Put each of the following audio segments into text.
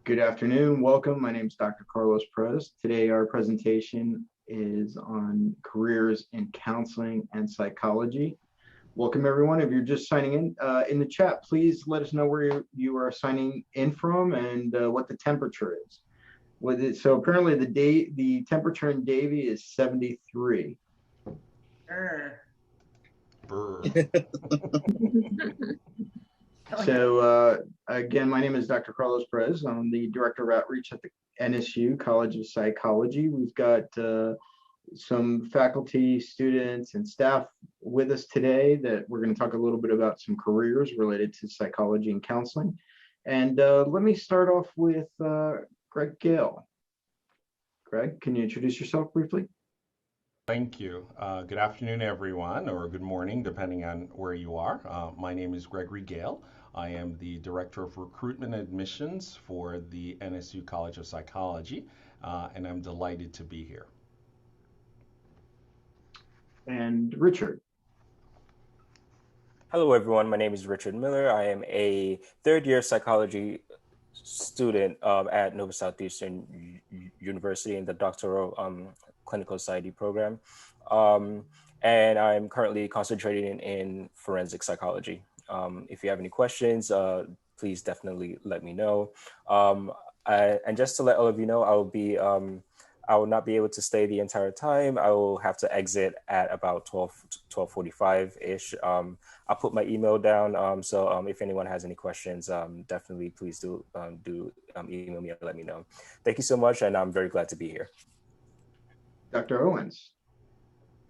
Good afternoon. Welcome. My name is Dr. Carlos Perez. Today, our presentation is on careers in counseling and psychology. Welcome, everyone. If you're just signing in the chat, please let us know where you are signing in from and what the temperature is. So apparently the temperature in Davie is 73. Brr. So again, my name is Dr. Carlos Perez. I'm the Director of Outreach at the NSU College of Psychology. We've got some faculty, students, and staff with us today that we're going to talk a little bit about some careers related to psychology and counseling. And let me start off with Greg Gale. Greg, can you introduce yourself briefly? Thank you. Good afternoon, everyone, or good morning, depending on where you are. My name is Gregory Gale. I am the Director of Recruitment and Admissions for the NSU College of Psychology, and I'm delighted to be here. And Richard. Hello, everyone. My name is Richard Miller. I am a third-year psychology student at Nova Southeastern University in the doctoral clinical society program. And I'm currently concentrating in forensic psychology. If you have any questions, please definitely let me know. And just to let all of you know, I will not be able to stay the entire time. I will have to exit at about 12:45-ish. I'll put my email down. So if anyone has any questions, definitely please do email me and let me know. Thank you so much, and I'm very glad to be here. Dr. Owens.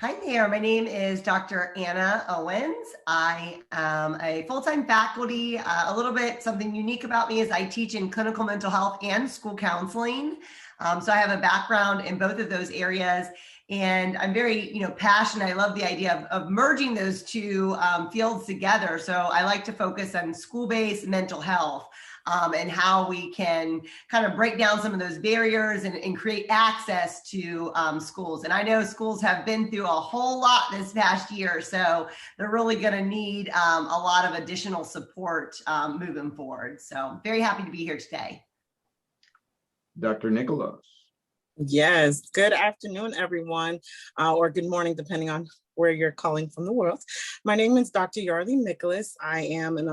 Hi there, my name is Dr. Anna Owens. I am a full-time faculty. A little bit something unique about me is I teach in clinical mental health and school counseling. So I have a background in both of those areas, and I'm very, passionate. I love the idea of merging those two fields together. So I like to focus on school-based mental health. And how we can kind of break down some of those barriers and create access to schools. And I know schools have been through a whole lot this past year, so they're really going to need a lot of additional support moving forward. So very happy to be here today. Dr. Nicholas. Yes, good afternoon, everyone, or good morning, depending on where you're calling from the world. My name is Dr. Yarly Nicholas. I am an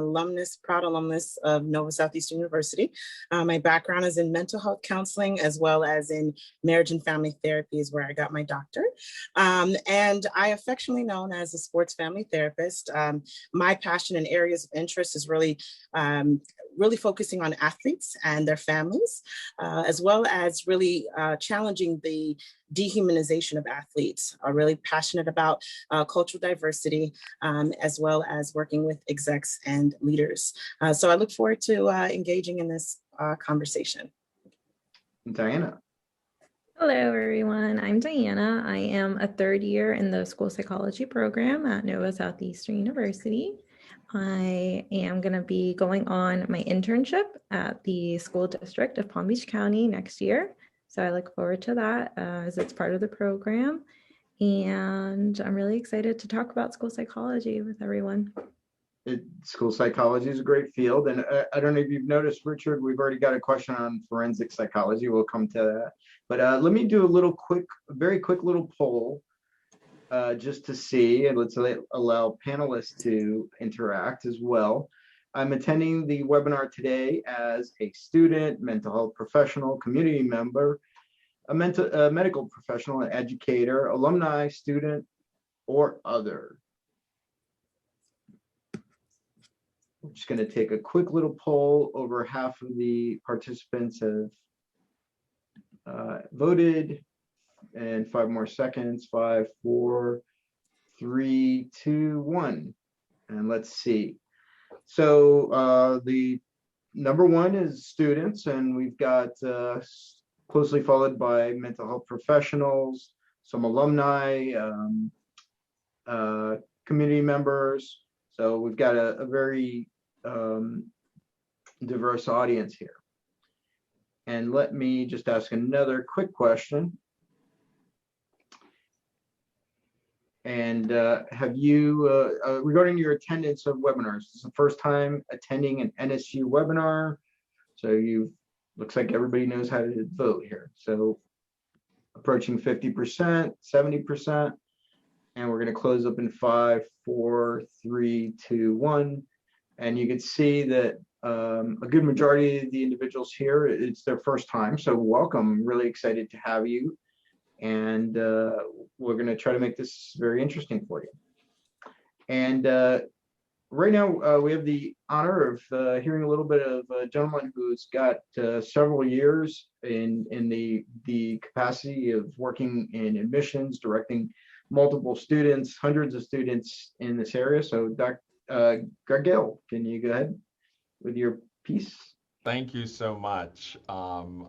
proud alumnus of Nova Southeastern University. My background is in mental health counseling, as well as in marriage and family therapy is where I got my doctorate. And I affectionately known as a sports family therapist. My passion and areas of interest is really focusing on athletes and their families, as well as really challenging the dehumanization of athletes. I'm really passionate about cultural diversity, as well as working with execs and leaders. So I look forward to engaging in this conversation. Diana. Hello, everyone. I'm Diana. I am a third year in the school psychology program at Nova Southeastern University. I am going to be going on my internship at the school district of Palm Beach County next year. So I look forward to that as it's part of the program. And I'm really excited to talk about school psychology with everyone. School psychology is a great field. And I don't know if you've noticed, Richard, we've already got a question on forensic psychology. We'll come to that. But let me do a very quick little poll just to see, and let's allow panelists to interact as well. I'm attending the webinar today as a student, mental health professional, community member, a medical professional, an educator, alumni, student, or other. I'm just going to take a quick little poll. Over half of the participants have voted, and 5 more seconds. 5, 4, 3, 2, 1. And let's see. So the number one is students, and we've got closely followed by mental health professionals, some alumni, community members. So we've got a very diverse audience here. And let me just ask another quick question. And have you, regarding your attendance of webinars, this is the first time attending an NSU webinar. So you've Looks like everybody knows how to vote here. So approaching 50%, 70, and we're going to close up in 5, 4, 3, 2, 1. And you can see that a good majority of the individuals here, it's their first time. So welcome. I'm really excited to have you. And we're going to try to make this very interesting for you. And right now, we have the honor of hearing a little bit of a gentleman who's got several years in the capacity of working in admissions, directing multiple students, hundreds of students in this area. So, Dr. Gargel, can you go ahead with your piece? Thank you so much. I'm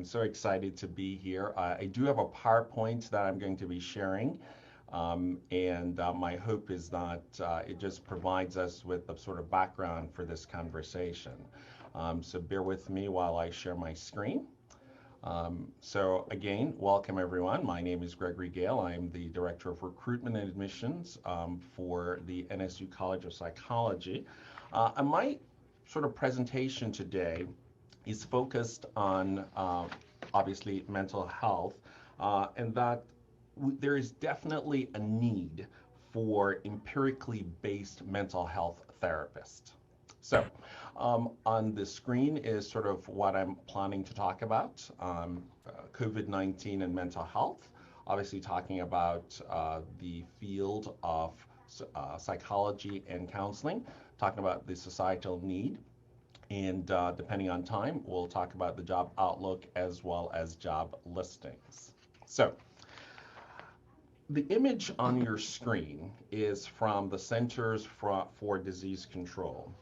so excited to be here. I do have a PowerPoint that I'm going to be sharing. My hope is that it just provides us with a sort of background for this conversation. So bear with me while I share my screen. So again, welcome everyone. My name is Gregory Gale. I'm the Director of Recruitment and Admissions for the NSU College of Psychology. My sort of presentation today is focused on obviously mental health and that there is definitely a need for empirically based mental health therapists. So on the screen is sort of what I'm planning to talk about, COVID-19 and mental health, obviously talking about the field of psychology and counseling, talking about the societal need, and depending on time, we'll talk about the job outlook as well as job listings. So the image on your screen is from the Centers for Disease Control.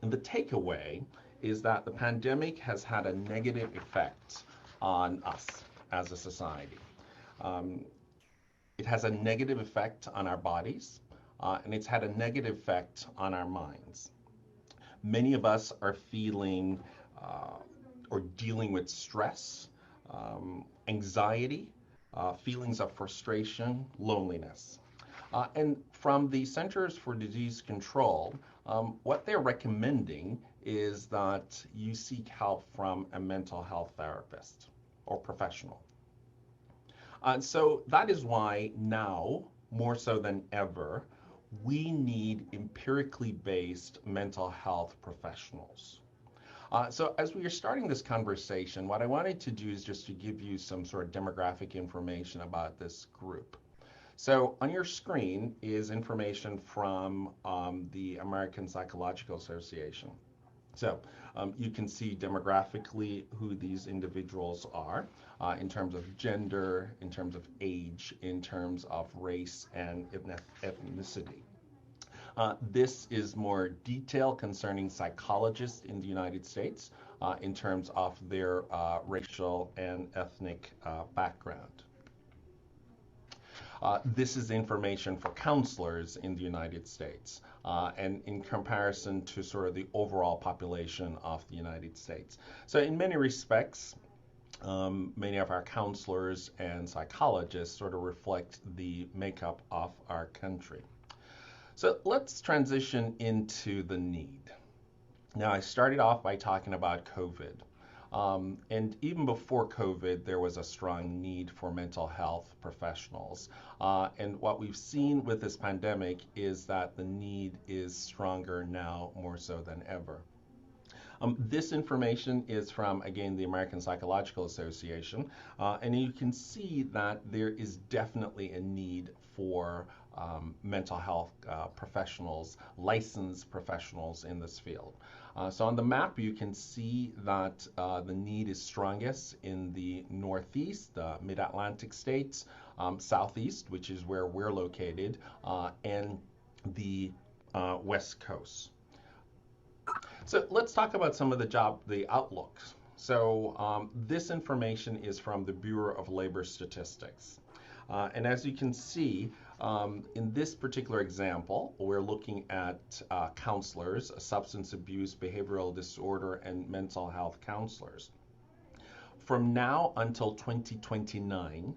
And the takeaway is that the pandemic has had a negative effect on us as a society. It has a negative effect on our bodies, and it's had a negative effect on our minds. Many of us are feeling or dealing with stress, anxiety, feelings of frustration, loneliness. And from the Centers for Disease Control, what they're recommending is that you seek help from a mental health therapist or professional. So that is why now, more so than ever, we need empirically based mental health professionals. So as we are starting this conversation, what I wanted to do is just to give you some sort of demographic information about this group. So on your screen is information from the American Psychological Association. So you can see demographically who these individuals are in terms of gender, in terms of age, in terms of race and ethnicity. This is more detail concerning psychologists in the United States in terms of their racial and ethnic background. This is information for counselors in the United States and in comparison to sort of the overall population of the United States. So in many respects, many of our counselors and psychologists sort of reflect the makeup of our country. So let's transition into the need. Now, I started off by talking about COVID. And even before COVID, there was a strong need for mental health professionals. And what we've seen with this pandemic is that the need is stronger now more so than ever. This information is from, again, the American Psychological Association. And you can see that there is definitely a need for mental health professionals, licensed professionals in this field. So on the map, you can see that the need is strongest in the Northeast, the Mid-Atlantic states, Southeast, which is where we're located, and the West Coast. So let's talk about some of the outlooks. So this information is from the Bureau of Labor Statistics. And as you can see, in this particular example, we're looking at counselors, substance abuse, behavioral disorder, and mental health counselors. From now until 2029,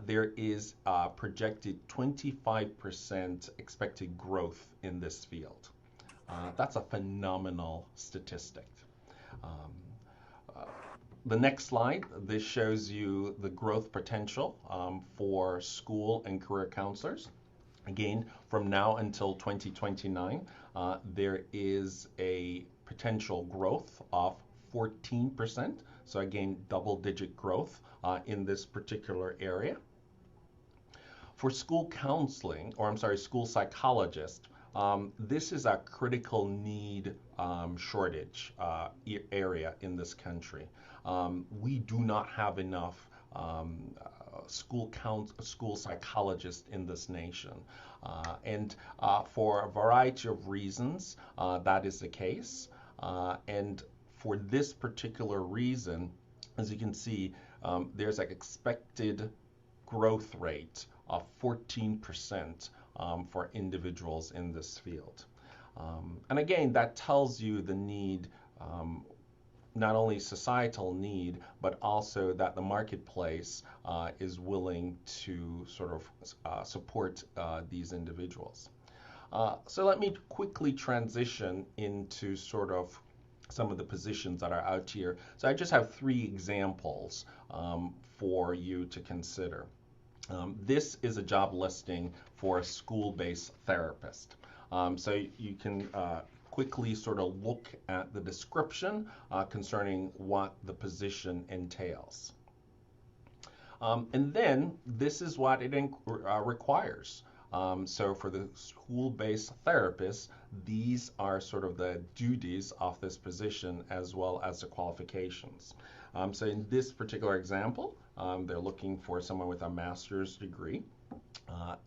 there is projected 25% expected growth in this field. That's a phenomenal statistic. The next slide, this shows you the growth potential for school and career counselors. Again, from now until 2029, there is a potential growth of 14%. So again, double-digit growth in this particular area. For school counseling, or I'm sorry, school psychologist, this is a critical need shortage area in this country. We do not have enough school psychologists in this nation. And for a variety of reasons, that is the case. And for this particular reason, as you can see, there's an expected growth rate of 14% for individuals in this field. And again, that tells you the need, not only societal need, but also that the marketplace is willing to sort of support these individuals. So let me quickly transition into sort of some of the positions that are out here. So I just have 3 examples for you to consider. This is a job listing for a school-based therapist. So you can quickly sort of look at the description concerning what the position entails. And then this is what it requires. So for the school-based therapist, these are sort of the duties of this position as well as the qualifications. So in this particular example, they're looking for someone with a master's degree.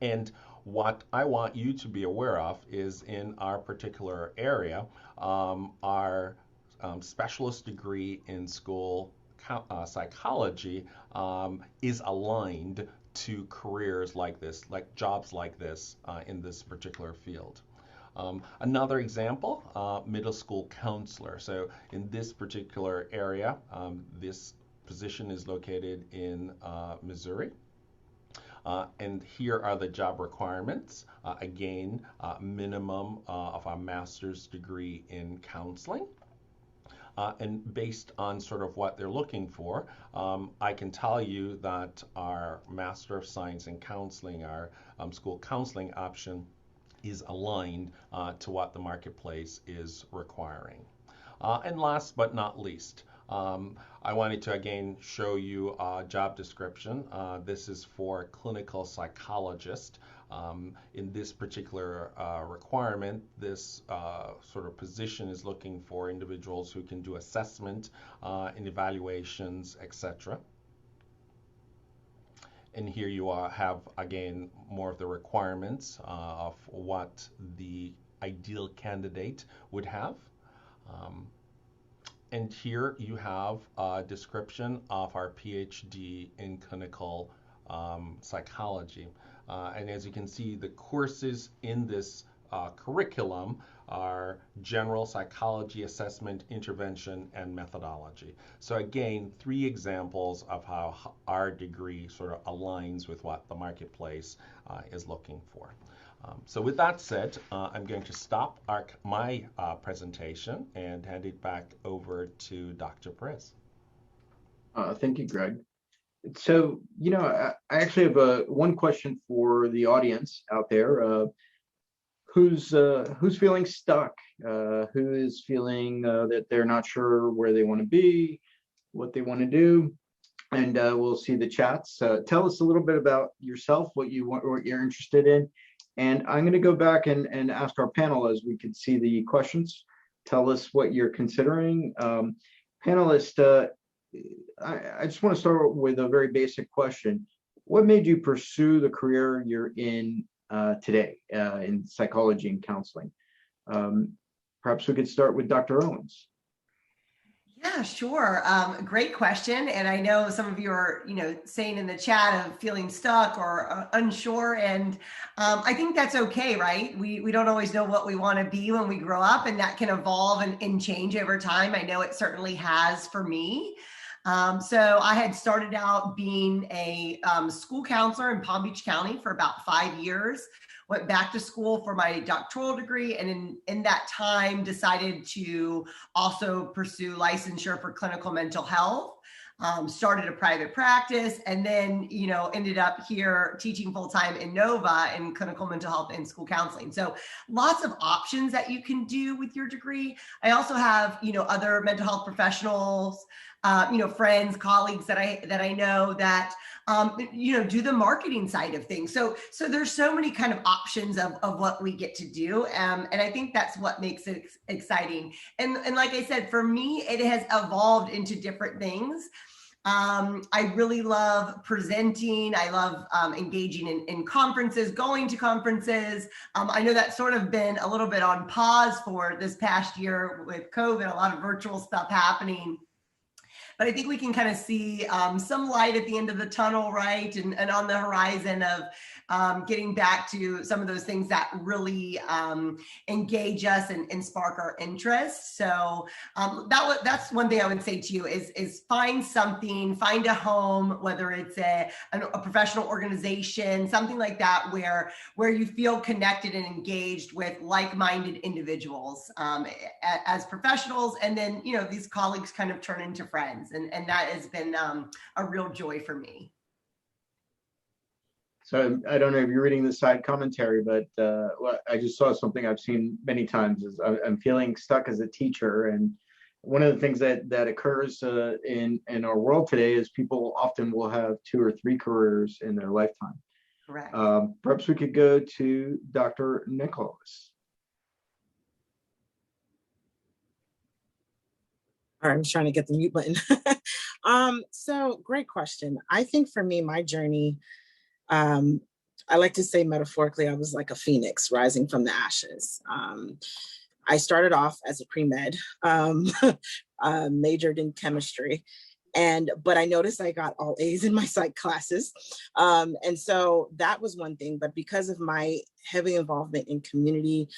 And what I want you to be aware of is in our particular area, our specialist degree in school psychology is aligned to careers like this, like jobs like this in this particular field. Another example, middle school counselor. So in this particular area, this position is located in Missouri. And here are the job requirements. Again, minimum of a master's degree in counseling. And based on sort of what they're looking for, I can tell you that our Master of Science in Counseling, our school counseling option, is aligned to what the marketplace is requiring. And last but not least, I wanted to again show you a job description. This is for a clinical psychologist. In this particular requirement, this sort of position is looking for individuals who can do assessment and evaluations, etc. And here you have, again, more of the requirements of what the ideal candidate would have. And here you have a description of our PhD in clinical psychology. And as you can see, the courses in this curriculum are general psychology, assessment, intervention, and methodology. So again, 3 examples of how our degree sort of aligns with what the marketplace is looking for. So with that said, I'm going to stop my presentation and hand it back over to Dr. Perez. Thank you, Greg. So, I actually have one question for the audience out there. Who's feeling stuck? Who is feeling that they're not sure where they want to be, what they want to do? And we'll see the chats. Tell us a little bit about yourself, what you want, what you're interested in. And I'm going to go back and ask our panel as we can see the questions. Tell us what you're considering. Panelist, I just want to start with a very basic question. What made you pursue the career you're in today in psychology and counseling? Perhaps we could start with Dr. Owens. Yeah, sure. Great question. And I know some of you are, saying in the chat of feeling stuck or unsure. And I think that's okay, right? We don't always know what we want to be when we grow up, and that can evolve and change over time. I know it certainly has for me. So I had started out being a school counselor in Palm Beach County for about 5 years, went back to school for my doctoral degree, and in that time decided to also pursue licensure for clinical mental health. Started a private practice, and then, ended up here teaching full-time in Nova in clinical mental health and school counseling. So lots of options that you can do with your degree. I also have, other mental health professionals, friends, colleagues that I know that, do the marketing side of things. So there's so many kind of options of what we get to do. And I think that's what makes it exciting. And like I said, for me, it has evolved into different things. I really love presenting. I love engaging in conferences, going to conferences. I know that's sort of been a little bit on pause for this past year with COVID, a lot of virtual stuff happening. But I think we can kind of see some light at the end of the tunnel, right? And on the horizon of getting back to some of those things that really engage us and spark our interest. So that's one thing I would say to you is find something, find a home, whether it's a professional organization, something like that, where you feel connected and engaged with like-minded individuals as professionals. And then, these colleagues kind of turn into friends. And that has been a real joy for me. So I don't know if you're reading the side commentary, but I just saw something I've seen many times is I'm feeling stuck as a teacher. And one of the things that occurs in our world today is people often will have 2 or 3 careers in their lifetime. Correct. Perhaps we could go to Dr. Nicholas. All right, I'm trying to get the mute button. So great question. I think for me, my journey, I like to say metaphorically, I was like a phoenix rising from the ashes. I started off as a pre-med, majored in chemistry, but I noticed I got all A's in my psych classes. And so that was one thing, but because of my heavy involvement in community,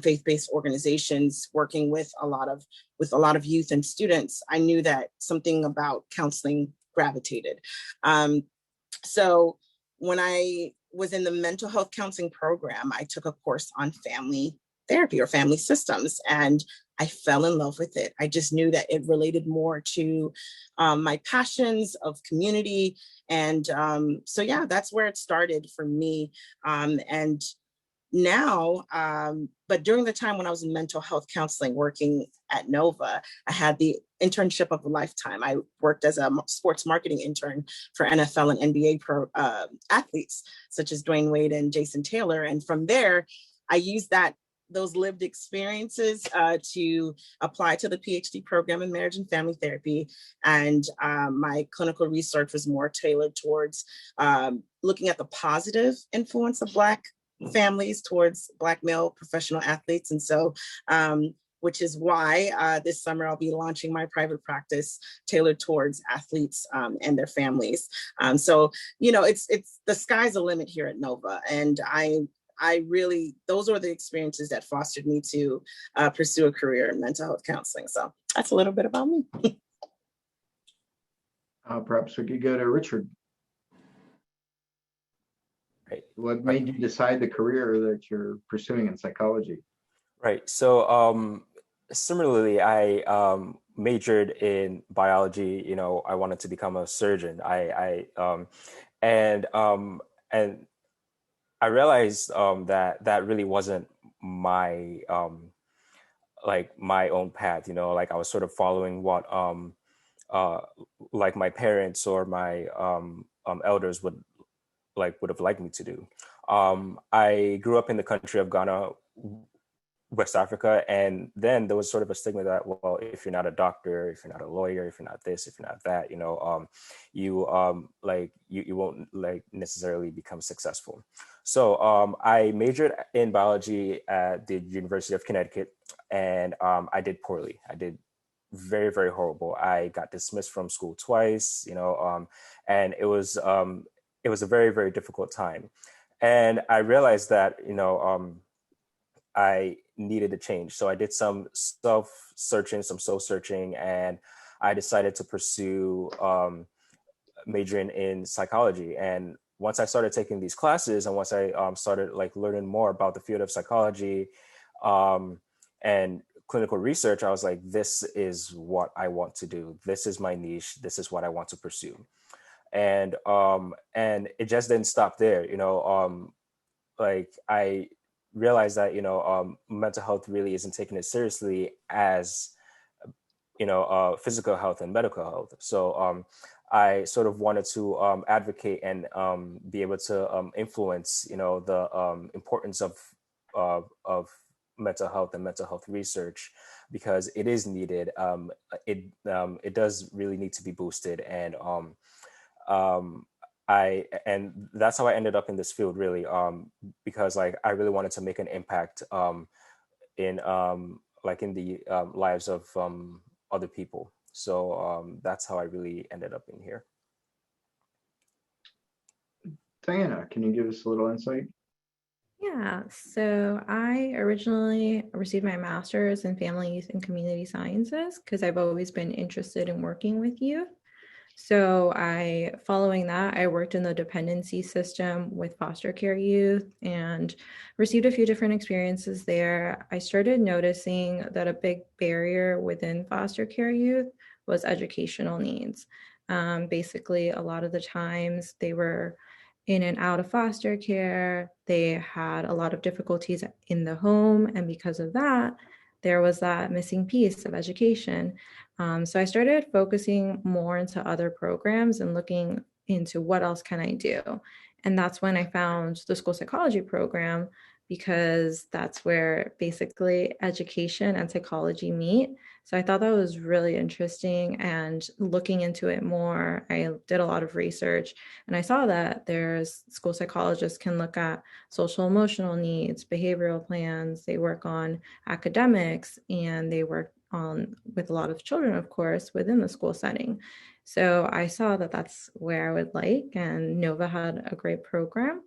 faith-based organizations, working with a lot of youth and students, I knew that something about counseling gravitated. So when I was in the mental health counseling program, I took a course on family therapy or family systems, and I fell in love with it. I just knew that it related more to my passions of community. And so, yeah, that's where it started for me. And now, but during the time when I was in mental health counseling, working at Nova, I had the internship of a lifetime. I worked as a sports marketing intern for NFL and NBA pro athletes, such as Dwayne Wade and Jason Taylor. And from there, I used those lived experiences to apply to the PhD program in marriage and family therapy. And my clinical research was more tailored towards looking at the positive influence of Black families towards Black male professional athletes. And so, which is why this summer I'll be launching my private practice tailored towards athletes and their families. So, it's the sky's the limit here at Nova. And I really, those were the experiences that fostered me to pursue a career in mental health counseling. So that's a little bit about me. Perhaps we could go to Richard. Right. What made you decide the career that you're pursuing in psychology? Right. So similarly, I majored in biology. I wanted to become a surgeon. And I realized that really wasn't my my own path. I was sort of following what like my parents or my elders would have liked me to do. I grew up in the country of Ghana, West Africa, and then there was sort of a stigma that, well, if you're not a doctor, if you're not a lawyer, if you're not this, if you're not that, you won't necessarily become successful. So I majored in biology at the University of Connecticut, and I did poorly. I did very, very horrible. I got dismissed from school twice, and it was a very, very difficult time. And I realized that, I needed a change. So I did some self-searching, some soul-searching, and I decided to pursue majoring in psychology. And once I started taking these classes and once I started like learning more about the field of psychology and clinical research, I was like, this is what I want to do. This is my niche. This is what I want to pursue. And it just didn't stop there. Like I realized that, mental health really isn't taken as seriously as, physical health and medical health. So I sort of wanted to advocate and be able to influence, the importance of mental health and mental health research, because it is needed. It does really need to be boosted, and that's how I ended up in this field, really, because like I really wanted to make an impact in the lives of other people. So that's how I really ended up in here. Diana, can you give us a little insight? Yeah, so I originally received my master's in family, youth, and community sciences because I've always been interested in working with youth. So following that, I worked in the dependency system with foster care youth and received a few different experiences there. I started noticing that a big barrier within foster care youth was educational needs. Basically, a lot of the times they were in and out of foster care. They had a lot of difficulties in the home. And because of that, there was that missing piece of education. So I started focusing more into other programs and looking into what else can I do. And that's when I found the school psychology program, because that's where basically education and psychology meet. So I thought that was really interesting, and looking into it more, I did a lot of research and I saw that there's school psychologists can look at social emotional needs, behavioral plans, they work on academics, and they work on with a lot of children, of course, within the school setting. So I saw that that's where I would like, and Nova had a great program.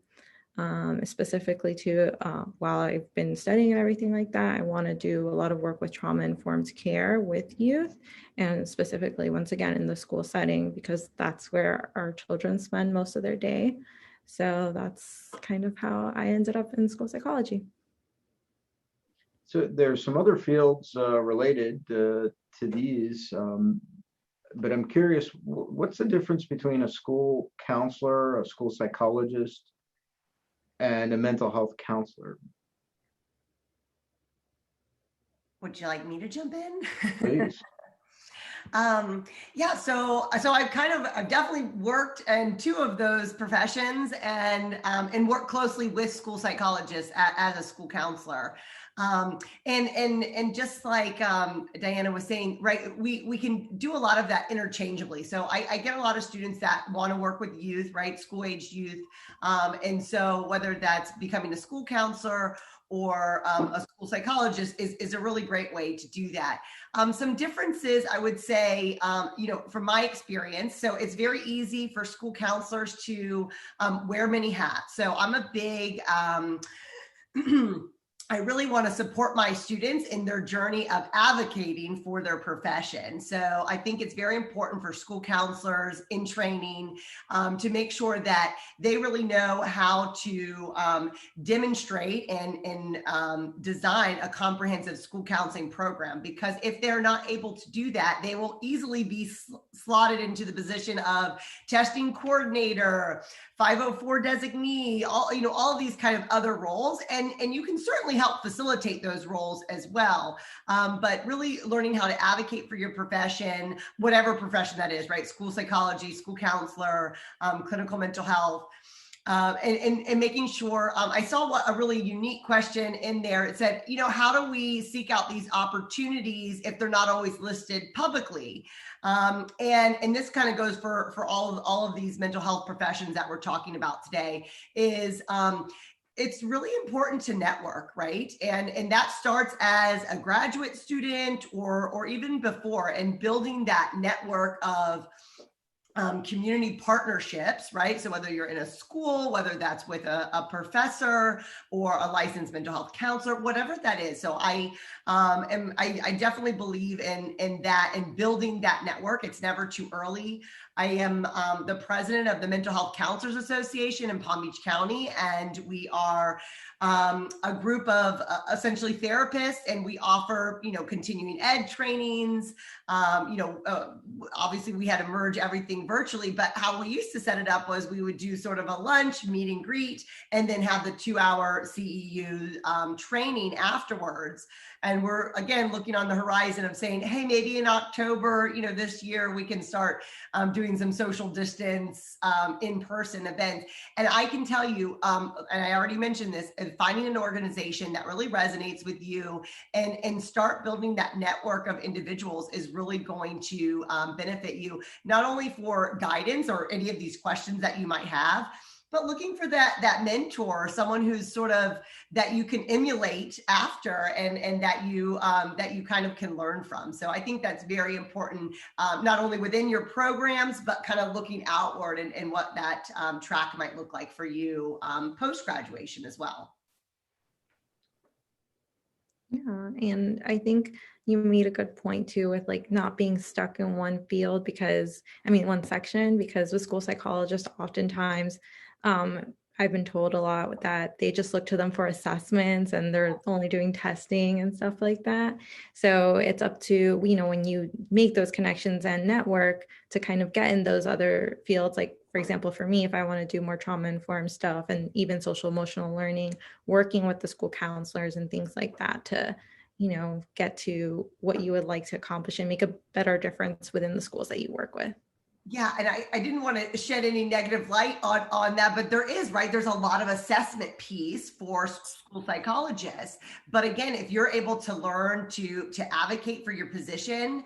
Specifically to while I've been studying and everything like that, I want to do a lot of work with trauma-informed care with youth, and specifically, once again, in the school setting, because that's where our children spend most of their day. So that's kind of how I ended up in school psychology. So there's some other fields related to these, but I'm curious, what's the difference between a school counselor, a school psychologist, and a mental health counselor? Would you like me to jump in? Please. Yeah, so I've definitely worked in two of those professions, and worked closely with school psychologists as a school counselor. And just like Diana was saying, right, we can do a lot of that interchangeably. So I get a lot of students that want to work with youth, right, school-aged youth. And so whether that's becoming a school counselor or a school psychologist is a really great way to do that. Some differences, I would say, from my experience, so it's very easy for school counselors to wear many hats. So I'm a big, I really want to support my students in their journey of advocating for their profession. So I think it's very important for school counselors in training to make sure that they really know how to demonstrate and design a comprehensive school counseling program. Because if they're not able to do that, they will easily be slotted into the position of testing coordinator, 504 designee, all of these kind of other roles. And you can certainly help facilitate those roles as well. But really learning how to advocate for your profession, whatever profession that is, right? School psychology, school counselor, clinical mental health. And making sure, I saw a really unique question in there. It said, how do we seek out these opportunities if they're not always listed publicly? And this kind of goes for all of these mental health professions that we're talking about today, is it's really important to network, right? And that starts as a graduate student or even before, and building that network of community partnerships, right? So whether you're in a school, whether that's with a professor or a licensed mental health counselor, whatever that is. So I definitely believe in that and building that network. It's never too early. I am the president of the Mental Health Counselors Association in Palm Beach County, and we are a group of essentially therapists, and we offer, continuing ed trainings. Obviously we had to merge everything virtually, but how we used to set it up was we would do sort of a lunch, meet and greet, and then have the 2-hour CEU training afterwards. And we're, again, looking on the horizon of saying, hey, maybe in October, this year we can start doing some social distance in-person events. And I can tell you, and I already mentioned this, finding an organization that really resonates with you and start building that network of individuals is really going to benefit you, not only for guidance or any of these questions that you might have, but looking for that mentor, someone who's sort of that you can emulate after and that you kind of can learn from. So I think that's very important, not only within your programs, but kind of looking outward and what that track might look like for you post-graduation as well. Yeah, and I think you made a good point too with like not being stuck in one field one section, because with school psychologists, oftentimes I've been told a lot that they just look to them for assessments and they're only doing testing and stuff like that. So it's up to, when you make those connections and network to kind of get in those other fields, like for example, for me, if I want to do more trauma-informed stuff and even social emotional learning, working with the school counselors and things like that to, get to what you would like to accomplish and make a better difference within the schools that you work with. Yeah, and I didn't want to shed any negative light on that, but there's a lot of assessment piece for school psychologists. But again, if you're able to learn to advocate for your position,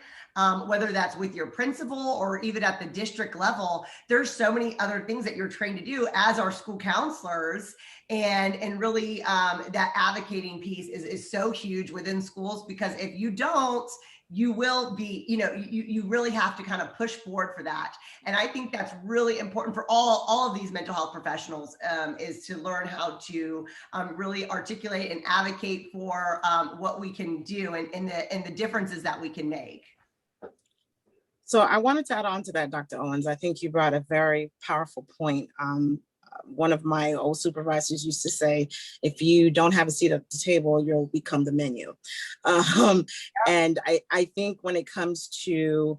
whether that's with your principal or even at the district level, there's so many other things that you're trained to do as our school counselors. And really that advocating piece is so huge within schools, because if you don't, you will be, you really have to kind of push forward for that. And I think that's really important for all of these mental health professionals, is to learn how to really articulate and advocate for what we can do and the differences that we can make. So I wanted to add on to that, Dr. Owens. I think you brought a very powerful point. One of my old supervisors used to say, if you don't have a seat at the table, you'll become the menu. And I think when it comes to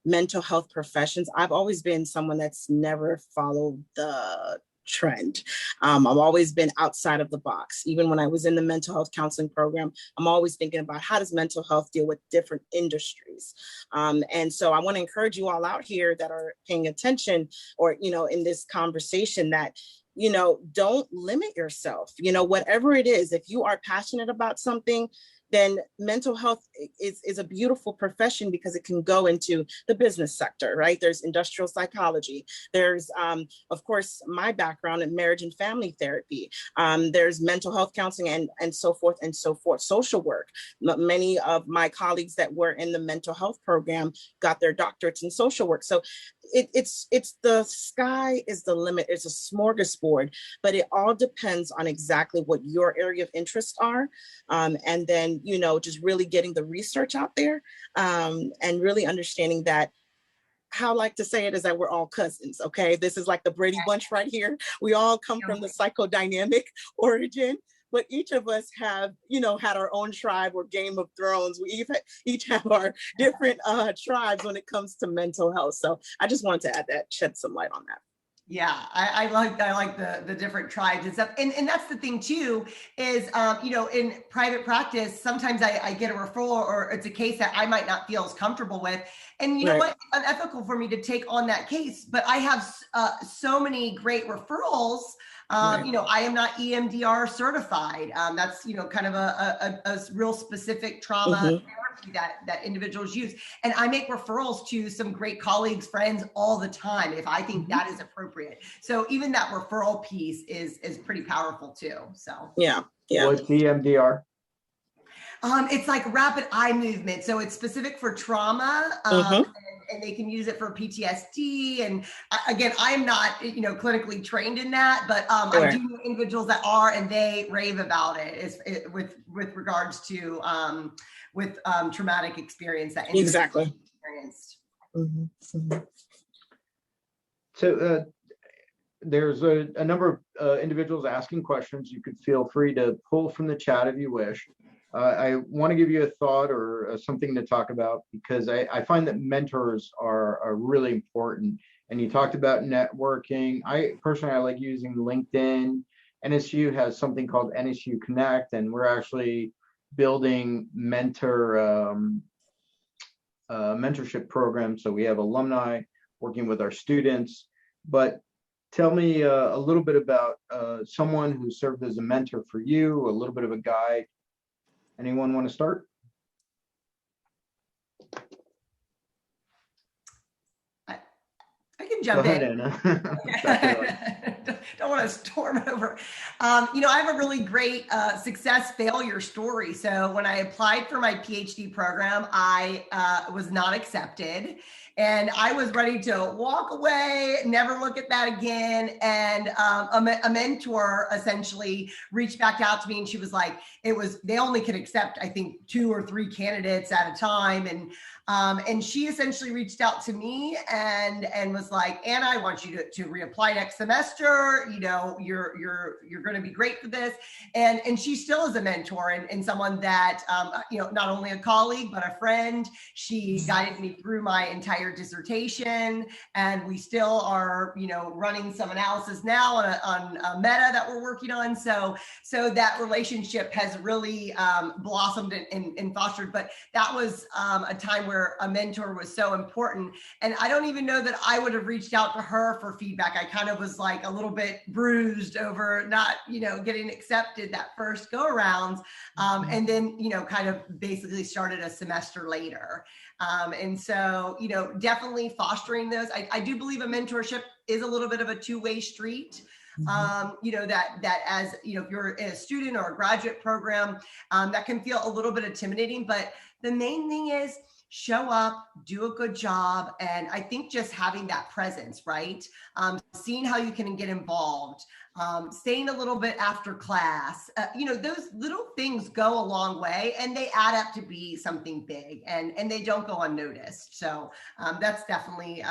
mental health professions, I've always been someone that's never followed the trend. I've always been outside of the box. Even when I was in the mental health counseling program, I'm always thinking about how does mental health deal with different industries. And so I want to encourage you all out here that are paying attention or, in this conversation that, don't limit yourself, whatever it is. If you are passionate about something, then mental health is a beautiful profession because it can go into the business sector, right? There's industrial psychology. There's, of course, my background in marriage and family therapy. There's mental health counseling and so forth and so forth. Social work. Many of my colleagues that were in the mental health program got their doctorates in social work. So it's the sky is the limit. It's a smorgasbord, but it all depends on exactly what your area of interest are. And then, just really getting the research out there and really understanding that how I like to say it is that we're all cousins. Okay. This is like the Brady Bunch right here. We all come from the psychodynamic origin, but each of us have, had our own tribe or Game of Thrones. We each have our different tribes when it comes to mental health. So I just wanted to add that, shed some light on that. Yeah, I like the different tribes and stuff. And that's the thing too, is, in private practice, sometimes I get a referral or it's a case that I might not feel as comfortable with. And you know what, it's unethical for me to take on that case, but I have so many great referrals. I am not EMDR certified. That's, kind of a real specific trauma therapy that individuals use. And I make referrals to some great colleagues, friends all the time, if I think that is appropriate. So even that referral piece is pretty powerful too. So yeah. What's EMDR? It's like rapid eye movement. So it's specific for trauma. and they can use it for PTSD. And again, I'm not, clinically trained in that, but I do know individuals that are, and they rave about it with regards to traumatic experience that exactly experienced. So there's a number of individuals asking questions. You could feel free to pull from the chat if you wish. I want to give you a thought or something to talk about, because I find that mentors are really important. And you talked about networking. I like using LinkedIn. NSU has something called NSU Connect, and we're actually building mentorship programs. So we have alumni working with our students. But tell me a little bit about someone who served as a mentor for you, a little bit of a guide. Anyone want to start? I can jump Go ahead, in. Anna. Don't want to storm over. I have a really great success failure story. So when I applied for my PhD program, I was not accepted. And I was ready to walk away, never look at that again. And a mentor essentially reached back out to me, and she was like, they only could accept, I think, 2 or 3 candidates at a time. And she essentially reached out to me and was like, Anna, I want you to reapply next semester. You're going to be great for this. And she still is a mentor and someone that, not only a colleague, but a friend. She guided me through my entire dissertation, and we still are, running some analysis now on a meta that we're working on. So that relationship has really blossomed and fostered. But that was a time where a mentor was so important. And I don't even know that I would have reached out to her for feedback. I kind of was like a little bit bruised over not, getting accepted that first go around. And then, kind of basically started a semester later. And so, definitely fostering those. I do believe a mentorship is a little bit of a two-way street. That as, if you're in a student or a graduate program, that can feel a little bit intimidating, but the main thing is show up, do a good job. And I think just having that presence, right? Seeing how you can get involved, staying a little bit after class, those little things go a long way, and they add up to be something big, and they don't go unnoticed. So that's definitely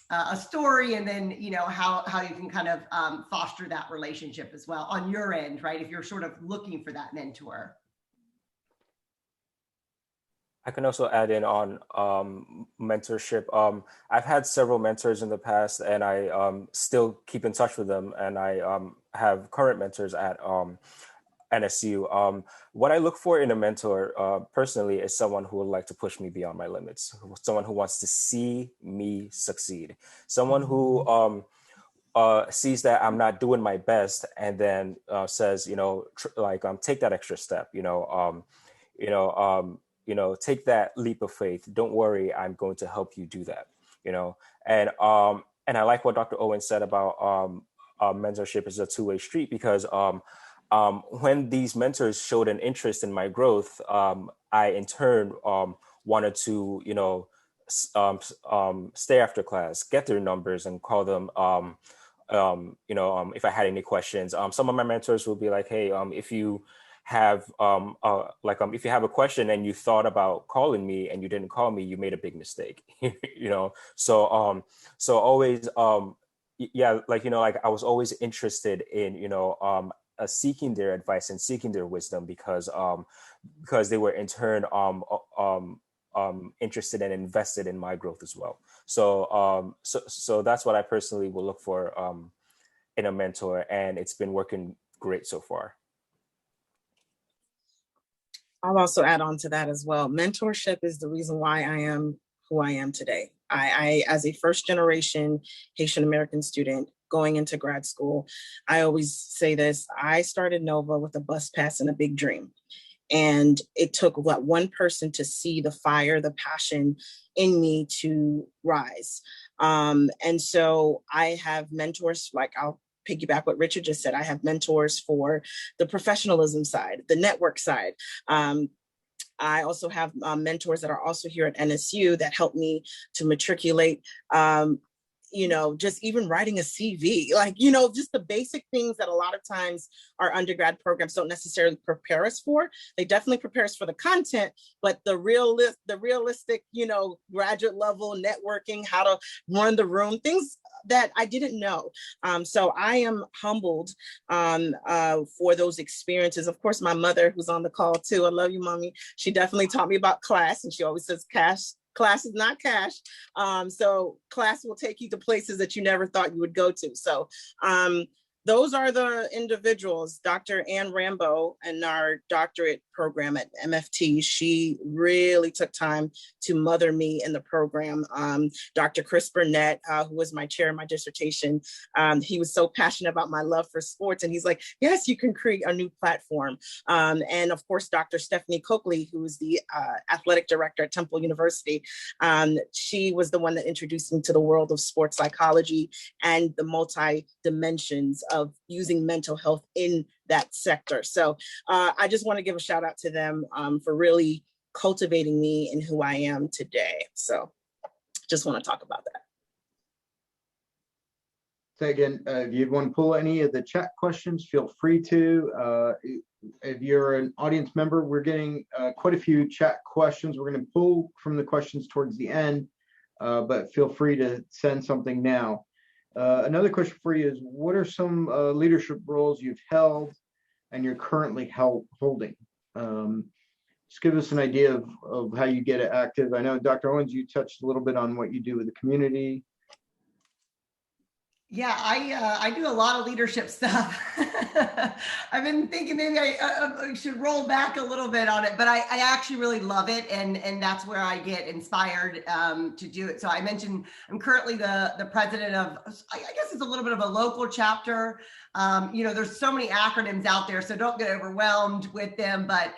a story, and then how you can kind of foster that relationship as well on your end, right? If you're sort of looking for that mentor. I can also add in on mentorship. I've had several mentors in the past, and I still keep in touch with them, and I have current mentors at NSU. What I look for in a mentor personally is someone who would like to push me beyond my limits, someone who wants to see me succeed, someone who sees that I'm not doing my best, and then says, take that extra step, take that leap of faith. Don't worry, I'm going to help you do that, And I like what Dr. Owen said about mentorship is a two-way street, because when these mentors showed an interest in my growth, I in turn wanted to, stay after class, get their numbers, and call them. If I had any questions, some of my mentors will be like, "Hey, if you have if you have a question and you thought about calling me and you didn't call me, you made a big mistake." So always I was always interested in seeking their advice and seeking their wisdom, because they were in turn interested and invested in my growth as well. So that's what I personally will look for in a mentor, and it's been working great so far. I'll also add on to that as well. Mentorship is the reason why I am who I am today. I as a first generation Haitian American student going into grad school, I always say this: I started Nova with a bus pass and a big dream. And it took one person to see the fire, the passion in me to rise. And so I have mentors, like I'll piggyback what Richard just said. I have mentors for the professionalism side, the network side, I also have mentors that are also here at NSU that help me to matriculate, just even writing a CV, just the basic things that a lot of times our undergrad programs don't necessarily prepare us for. They definitely prepare us for the content, but the realistic, graduate level networking, how to run the room, things that I didn't know. So I am humbled for those experiences. Of course, my mother, who's on the call too, I love you, Mommy. She definitely taught me about class, and she always says class is not cash. So class will take you to places that you never thought you would go to. So those are the individuals. Dr. Ann Rambo in our doctorate program at MFT, she really took time to mother me in the program. Dr. Chris Burnett, who was my chair in my dissertation, he was so passionate about my love for sports. And he's like, yes, you can create a new platform. And of course, Dr. Stephanie Coakley, who is the athletic director at Temple University, she was the one that introduced me to the world of sports psychology and the multi-dimensions of using mental health in that sector. So I just want to give a shout out to them for really cultivating me in who I am today. So just want to talk about that. So again, if you want to pull any of the chat questions, feel free to. If you're an audience member, we're getting quite a few chat questions. We're going to pull from the questions towards the end, but feel free to send something now. Another question for you is, what are some leadership roles you've held and you're currently holding? Just give us an idea of how you get active. I know, Dr. Owens, you touched a little bit on what you do with the community. Yeah, I do a lot of leadership stuff. I've been thinking maybe I should roll back a little bit on it, but I actually really love it, and that's where I get inspired to do it. So I mentioned I'm currently the president of, I guess it's a little bit of a local chapter. There's so many acronyms out there, so don't get overwhelmed with them. But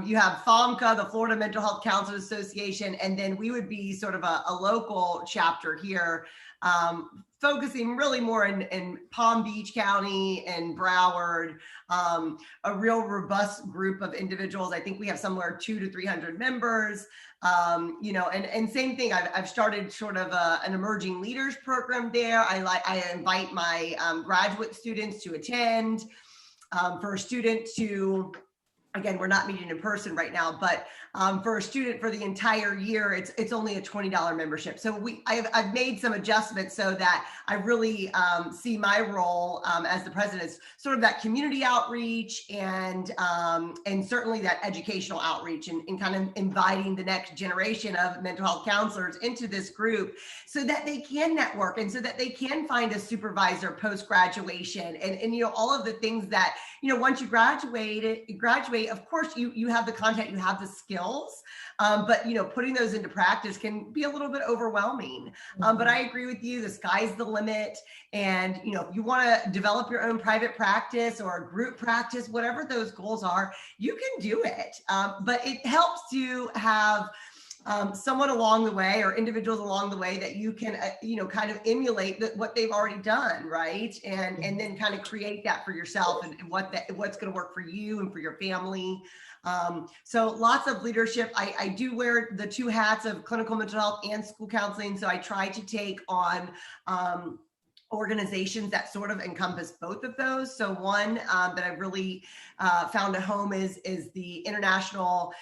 you have FOMCA, the Florida Mental Health Counselors Association, and then we would be sort of a local chapter here, focusing really more in Palm Beach County and Broward, a real robust group of individuals. I think we have somewhere 200 to 300 members, and same thing. I've started sort of an emerging leaders program there. I invite my graduate students to attend. For a student to, again, we're not meeting in person right now, but for a student for the entire year, it's only a $20 membership. So I've made some adjustments so that I really see my role as the president as sort of that community outreach and certainly that educational outreach and kind of inviting the next generation of mental health counselors into this group so that they can network and so that they can find a supervisor post-graduation and all of the things that, once you graduate, of course, you have the content, you have the skills, but putting those into practice can be a little bit overwhelming. But I agree with you, the sky's the limit. And if you want to develop your own private practice or a group practice, whatever those goals are, you can do it. But it helps to have someone along the way or individuals along the way that you can, kind of emulate what they've already done, right? And then kind of create that for yourself and what's going to work for you and for your family. So lots of leadership. I do wear the two hats of clinical mental health and school counseling. So I try to take on organizations that sort of encompass both of those. So one that I really found a home is the International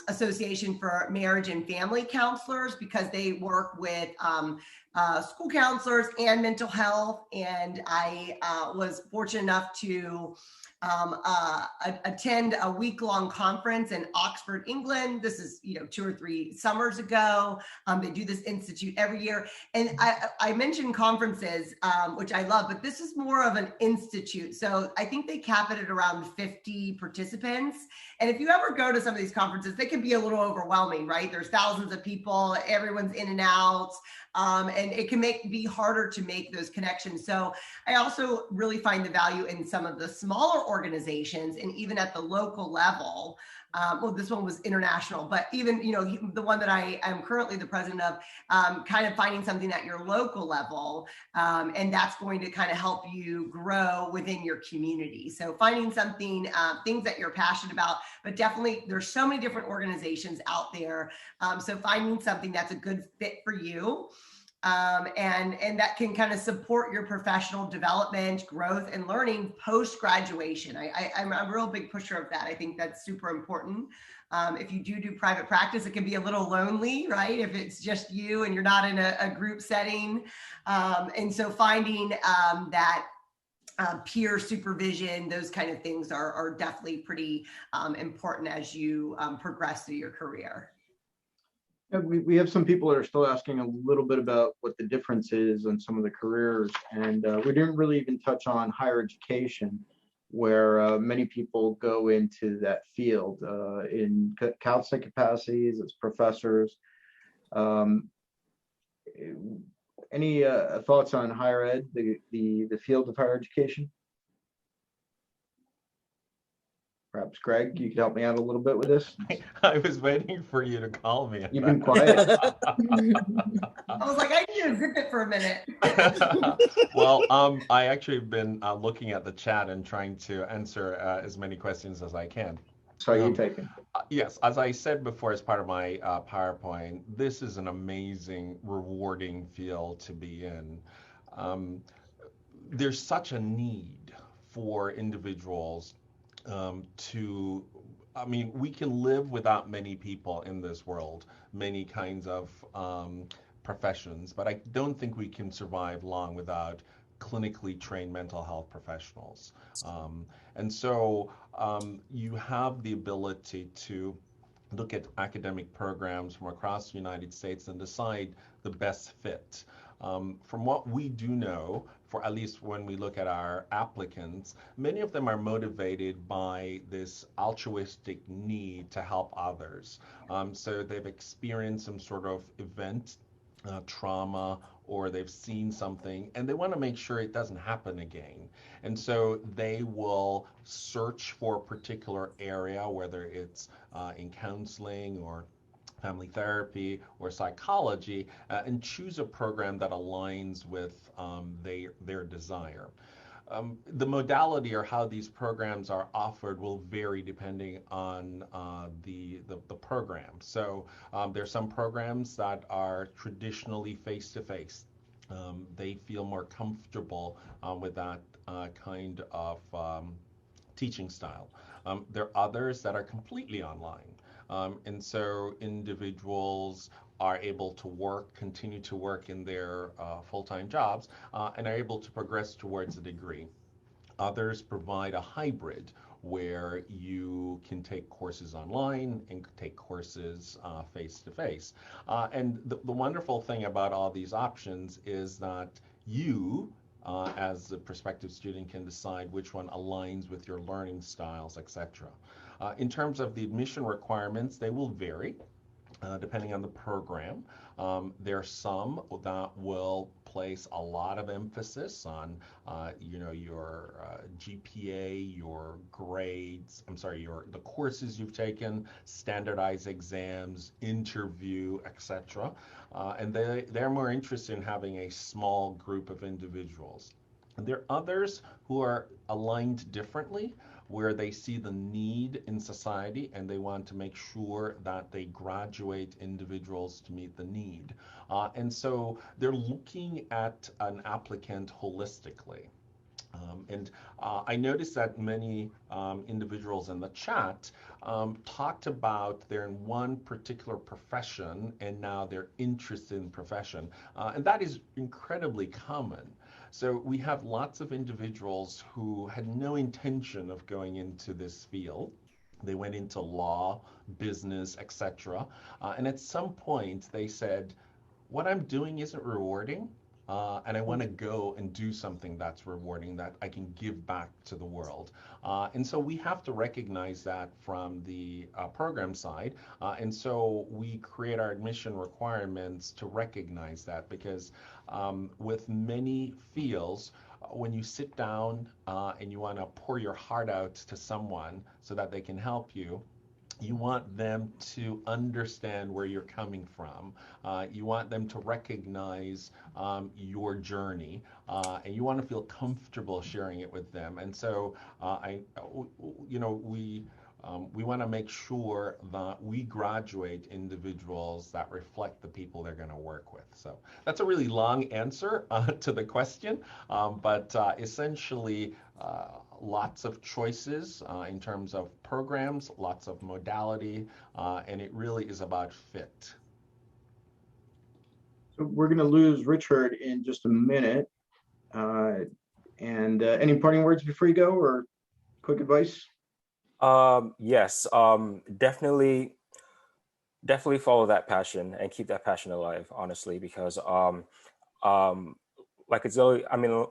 Association for Marriage and Family Counselors, because they work with school counselors and mental health. And I was fortunate enough to attend a week-long conference in Oxford, England. This is, 2 or 3 summers ago. They do this institute every year. And I mentioned conferences, which I love, but this is more of an institute. So I think they cap it at around 50 participants. And if you ever go to some of these conferences, they can be a little overwhelming, right? There's thousands of people, everyone's in and out. And it can be harder to make those connections. So I also really find the value in some of the smaller organizations and even at the local level well, this one was international, but even, the one that I am currently the president of, kind of finding something at your local level, and that's going to kind of help you grow within your community. So finding something, things that you're passionate about, but definitely there's so many different organizations out there. So finding something that's a good fit for you. And that can kind of support your professional development, growth, and learning post-graduation. I'm a real big pusher of that. I think that's super important. If you do private practice, it can be a little lonely, right? If it's just you and you're not in a group setting. And so finding that peer supervision, those kind of things are definitely pretty important as you progress through your career. Yeah, we have some people that are still asking a little bit about what the difference is in some of the careers, and we didn't really even touch on higher education, where many people go into that field in counseling capacities as professors. Any thoughts on higher ed, the field of higher education? Perhaps Greg, you could help me out a little bit with this. I was waiting for you to call me. You've been quiet. I was like, I need to zip it for a minute. Well, I actually have been looking at the chat and trying to answer as many questions as I can. So you taking? Yes, as I said before, as part of my PowerPoint, this is an amazing, rewarding field to be in. There's such a need for individuals we can live without many people in this world, many kinds of professions, but I don't think we can survive long without clinically trained mental health professionals. And so you have the ability to look at academic programs from across the United States and decide the best fit. From what we do know, for at least when we look at our applicants, many of them are motivated by this altruistic need to help others. So they've experienced some sort of event, trauma, or they've seen something, and they want to make sure it doesn't happen again. And so they will search for a particular area, whether it's in counseling or family therapy or psychology, and choose a program that aligns with their desire. The modality or how these programs are offered will vary depending on the program. So there's some programs that are traditionally face-to-face. They feel more comfortable with that kind of teaching style. There are others that are completely online. And so individuals are able to continue to work in their full-time jobs, and are able to progress towards a degree. Others provide a hybrid where you can take courses online and take courses face-to-face. And the wonderful thing about all these options is that you, as a prospective student, can decide which one aligns with your learning styles, etc. In terms of the admission requirements, they will vary depending on the program. There are some that will place a lot of emphasis on, your GPA, your grades, the courses you've taken, standardized exams, interview, etc. And they're more interested in having a small group of individuals. And there are others who are aligned differently, where they see the need in society and they want to make sure that they graduate individuals to meet the need. And so they're looking at an applicant holistically. I noticed that many individuals in the chat talked about they're in one particular profession and now they're interested in profession. And that is incredibly common. So we have lots of individuals who had no intention of going into this field. They went into law, business, etc. And at some point they said, what I'm doing isn't rewarding, and I want to go and do something that's rewarding, that I can give back to the world. And so we have to recognize that from the program side. And so we create our admission requirements to recognize that, because with many fields, when you sit down and you want to pour your heart out to someone so that they can help you, You want them to understand where you're coming from. You want them to recognize your journey, and you want to feel comfortable sharing it with them. And so, we want to make sure that we graduate individuals that reflect the people they're going to work with. So that's a really long answer to the question, but essentially, lots of choices in terms of programs, lots of modality, and it really is about fit. So we're going to lose Richard in just a minute. And any parting words before you go, or quick advice? Yes, definitely follow that passion and keep that passion alive, honestly, because like it's always, I mean,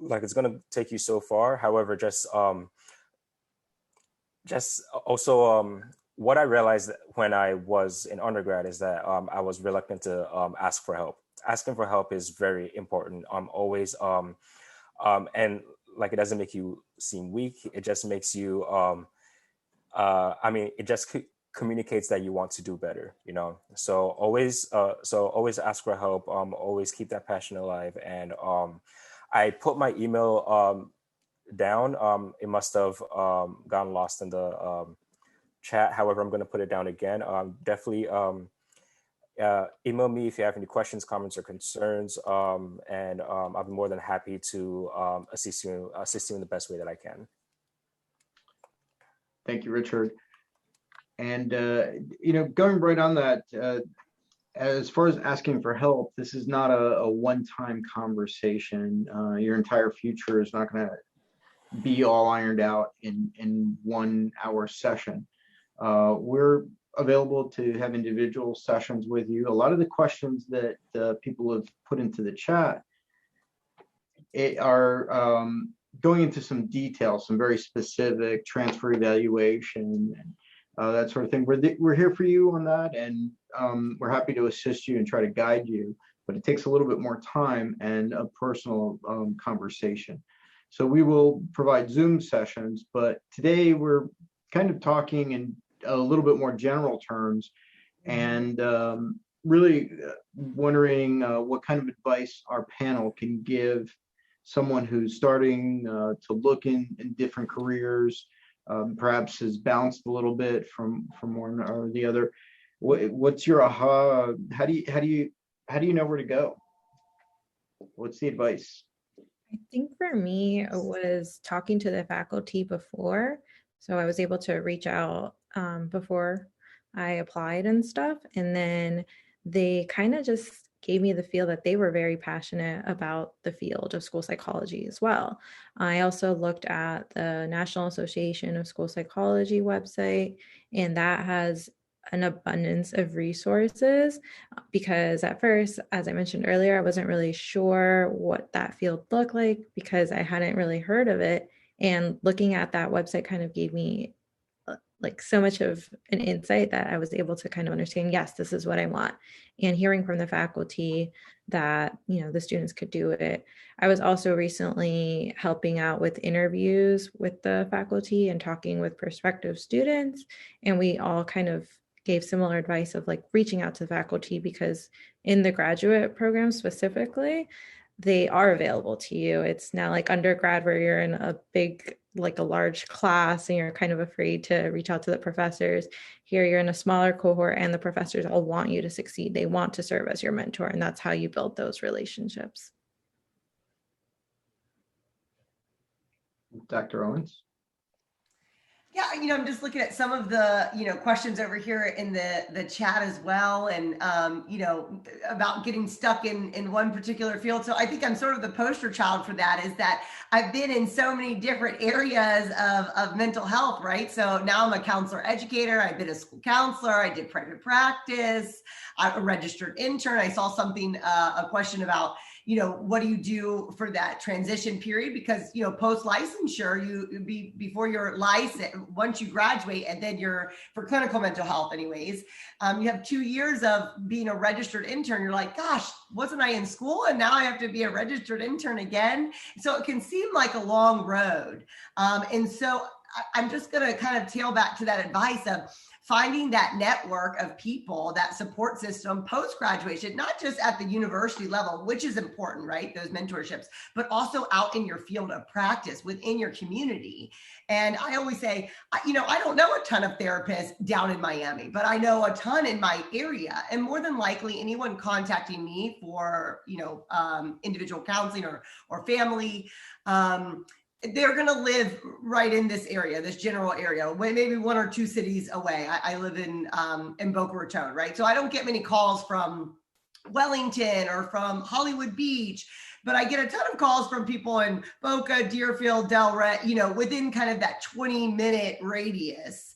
like it's gonna take you so far. However, just also what I realized when I was in undergrad is that I was reluctant to ask for help. Asking for help is very important. Always and like it doesn't make you seem weak. It just makes you it just communicates that you want to do better, you know. So always ask for help. Always keep that passion alive. And I put my email down. It must have gotten lost in the chat. However, I'm going to put it down again. Definitely email me if you have any questions, comments, or concerns, and I'll be more than happy to assist you in the best way that I can. Thank you, Richard. And going right on that, as far as asking for help, this is not a one-time conversation. Your entire future is not going to be all ironed out in 1 hour session. We're available to have individual sessions with you. A lot of the questions that people have put into the chat are going into some detail, some very specific transfer evaluation and that sort of thing. We're here for you on that, and we're happy to assist you and try to guide you, but it takes a little bit more time and a personal conversation. So we will provide Zoom sessions, but today we're kind of talking in a little bit more general terms, and really wondering what kind of advice our panel can give someone who's starting to look in different careers, perhaps has bounced a little bit from one or the other. What's your aha? How do you know where to go? What's the advice? I think for me, it was talking to the faculty before. So I was able to reach out before I applied and stuff. And then they kind of just gave me the feel that they were very passionate about the field of school psychology as well. I also looked at the National Association of School Psychology website, and that has an abundance of resources, because at first, as I mentioned earlier, I wasn't really sure what that field looked like because I hadn't really heard of it. And looking at that website kind of gave me like so much of an insight that I was able to kind of understand, yes, this is what I want. And hearing from the faculty that, the students could do it. I was also recently helping out with interviews with the faculty and talking with prospective students. And we all kind of gave similar advice of like reaching out to the faculty, because in the graduate program specifically, they are available to you. It's not like undergrad where you're in a big, like a large class and you're kind of afraid to reach out to the professors. Here you're in a smaller cohort and the professors all want you to succeed. They want to serve as your mentor, and that's how you build those relationships. Dr. Owens? Yeah, I'm just looking at some of the, questions over here in the chat as well. And, about getting stuck in one particular field. So I think I'm sort of the poster child for that, is that I've been in so many different areas of mental health, right? So now I'm a counselor educator. I've been a school counselor. I did private practice. I'm a registered intern. I saw something, a question about, what do you do for that transition period? Because, post licensure, before your license, once you graduate, and then you're for clinical mental health anyways, you have 2 years of being a registered intern. You're like, gosh, wasn't I in school? And now I have to be a registered intern again. So it can seem like a long road. And so I'm just going to kind of tail back to that advice of finding that network of people, that support system post-graduation, not just at the university level, which is important, right? Those mentorships, but also out in your field of practice within your community. And I always say, I don't know a ton of therapists down in Miami, but I know a ton in my area. And more than likely anyone contacting me for, individual counseling or family, they're going to live right in this area, this general area, maybe 1 or 2 cities away. I live in Boca Raton, right? So I don't get many calls from Wellington or from Hollywood Beach, but I get a ton of calls from people in Boca, Deerfield, Delray, within kind of that 20-minute radius.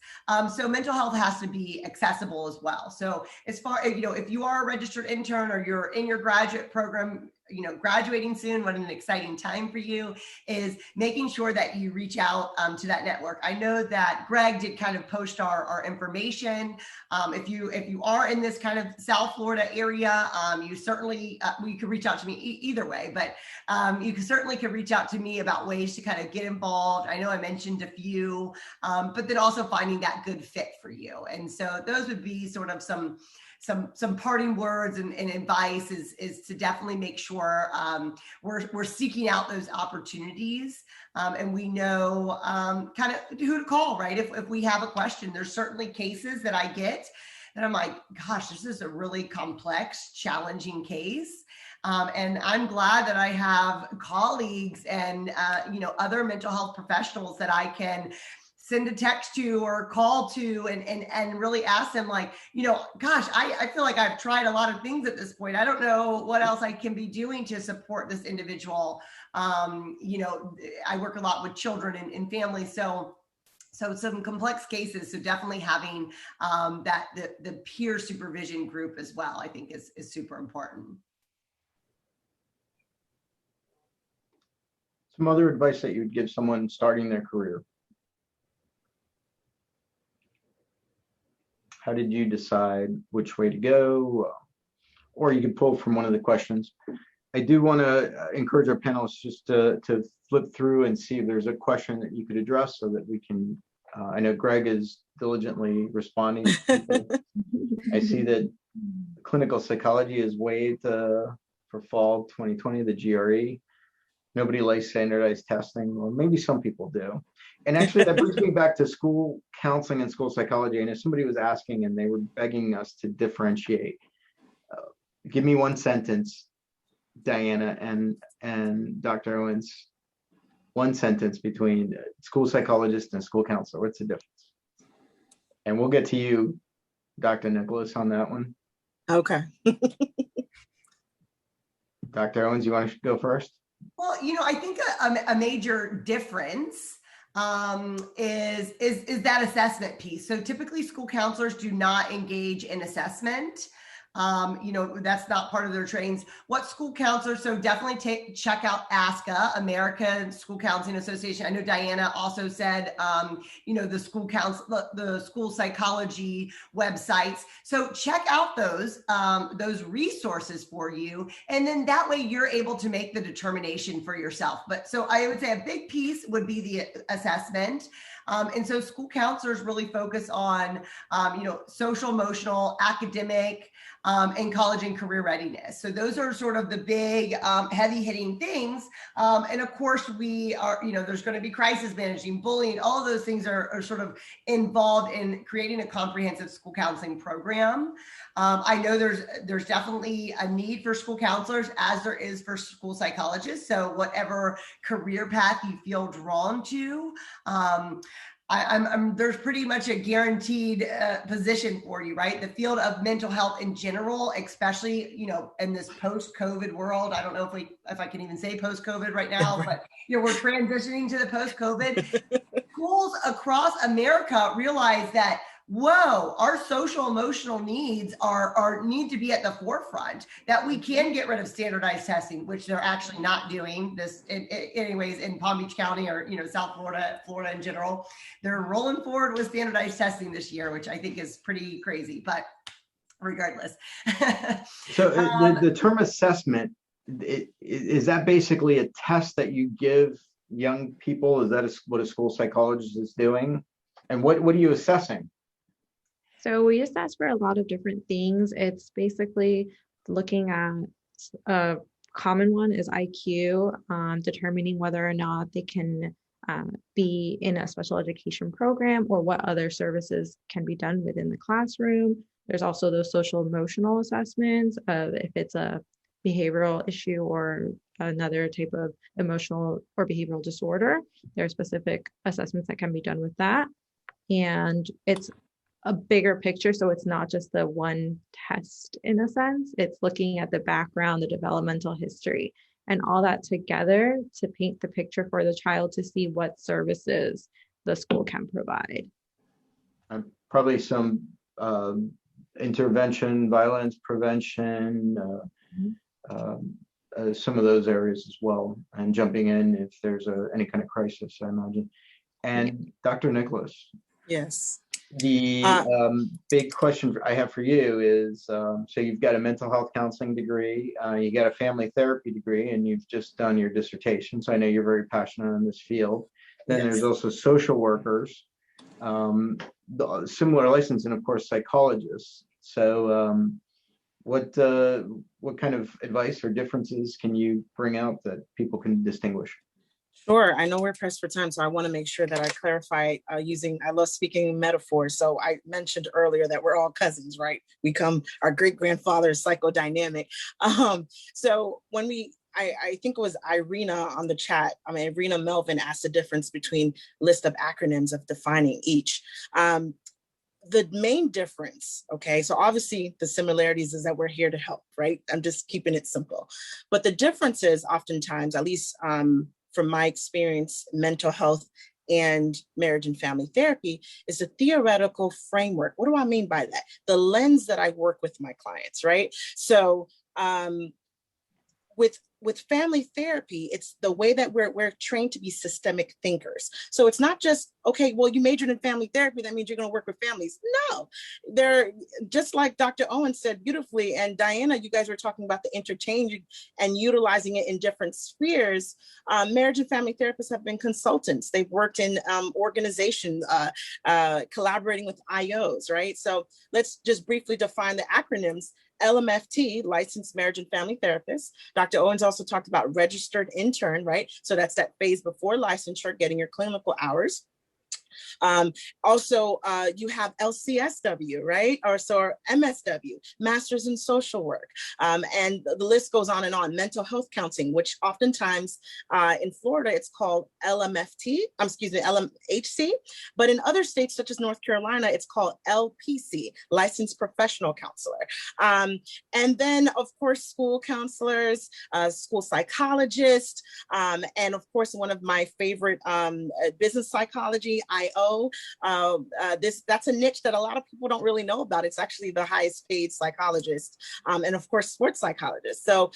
So mental health has to be accessible as well. So as far as, if you are a registered intern or you're in your graduate program, graduating soon, what an exciting time for you, is making sure that you reach out to that network. I know that Greg did kind of post our information. If you are in this kind of South Florida area, you certainly, you could reach out to me either way, but you certainly could reach out to me about ways to kind of get involved. I know I mentioned a few, but then also finding that good fit for you. And so those would be sort of some parting words and advice is to definitely make sure we're seeking out those opportunities, and we know kind of who to call, right? If we have a question. There's certainly cases that I get that I'm like, gosh, this is a really complex, challenging case. And I'm glad that I have colleagues and other mental health professionals that I can send a text to or call to and really ask them, like, gosh, I feel like I've tried a lot of things at this point. I don't know what else I can be doing to support this individual. I work a lot with children and families. So some complex cases. So definitely having the peer supervision group as well, I think is super important. Some other advice that you would give someone starting their career. How did you decide which way to go? Or you can pull from one of the questions. I do want to encourage our panelists just to flip through and see if there's a question that you could address so that we can, I know Greg is diligently responding. I see that clinical psychology is waived for fall 2020, the GRE. Nobody likes standardized testing. Well, maybe some people do. And actually, that brings me back to school counseling and school psychology. And if somebody was asking and they were begging us to differentiate, give me one sentence, Diana and Dr. Owens, one sentence between school psychologist and school counselor. What's the difference? And we'll get to you, Dr. Nicholas, on that one. Okay. Dr. Owens, you want to go first? Well, I think a major difference is that assessment piece. So typically school counselors do not engage in assessment. That's not part of their trainings. What school counselors, so definitely check out ASCA, American School Counseling Association. I know Diana also said, the school psychology websites. So check out those resources for you. And then that way you're able to make the determination for yourself. But so I would say a big piece would be the assessment. And so school counselors really focus on, social, emotional, academic, and college and career readiness. So those are sort of the big heavy hitting things. And of course we are, there's going to be crisis managing, bullying, all of those things are sort of involved in creating a comprehensive school counseling program. I know there's definitely a need for school counselors as there is for school psychologists. So whatever career path you feel drawn to, there's pretty much a guaranteed position for you, right? The field of mental health in general, especially, in this post-COVID world. I don't know if I can even say post-COVID right now, but we're transitioning to the post-COVID. Schools across America realize that, whoa, our social emotional needs need to be at the forefront, that we can get rid of standardized testing, which they're actually not doing this anyways in Palm Beach County or, South Florida in general. They're rolling forward with standardized testing this year, which I think is pretty crazy, but regardless. So the term assessment, is that basically a test that you give young people? Is that what a school psychologist is doing? And what are you assessing? So we just ask for a lot of different things. It's basically looking at a common one is IQ, determining whether or not they can be in a special education program or what other services can be done within the classroom. There's also those social emotional assessments of if it's a behavioral issue or another type of emotional or behavioral disorder. There are specific assessments that can be done with that. And it's a bigger picture. So it's not just the one test in a sense, it's looking at the background, the developmental history, and all that together to paint the picture for the child to see what services the school can provide. Probably some intervention, violence prevention, some of those areas as well, and jumping in if there's any kind of crisis, I imagine. And Dr. Nicholas. Yes. The big question I have for you is, so you've got a mental health counseling degree, you got a family therapy degree, and you've just done your dissertation. So I know you're very passionate in this field. Then there's also social workers, the similar license, and of course, psychologists. So what kind of advice or differences can you bring out that people can distinguish? Sure. I know we're pressed for time, so I want to make sure that I clarify I love speaking metaphors. So I mentioned earlier that we're all cousins, right? Our great grandfather is psychodynamic. So when I think it was Irina on the chat, Irina Melvin asked the difference between list of acronyms of defining each. The main difference, okay, so obviously the similarities is that we're here to help, right? I'm just keeping it simple. But the difference is oftentimes, at least from my experience, mental health and marriage and family therapy is a theoretical framework. What do I mean by that? The lens that I work with my clients, right? So with family therapy, it's the way that we're trained to be systemic thinkers. So it's not just, okay, well, you majored in family therapy, that means you're going to work with families. No, they're just like Dr. Owen said beautifully, and Diana, you guys were talking about the interchange and utilizing it in different spheres. Marriage and family therapists have been consultants. They've worked in organizations, collaborating with IOs, right? So let's just briefly define the acronyms. LMFT, licensed marriage and family therapist. Dr. Owens also talked about registered intern, right? So that's that phase before licensure, getting your clinical hours. Also, you have LCSW, right? Or MSW, Masters in Social Work. And the list goes on and on. Mental health counseling, which oftentimes in Florida, it's called LMHC. But in other states, such as North Carolina, it's called LPC, Licensed Professional Counselor. And then, of course, school counselors, school psychologists, and of course, one of my favorite, business psychology, IO. That's a niche that a lot of people don't really know about. It's actually the highest paid psychologist, and of course, sports psychologist. So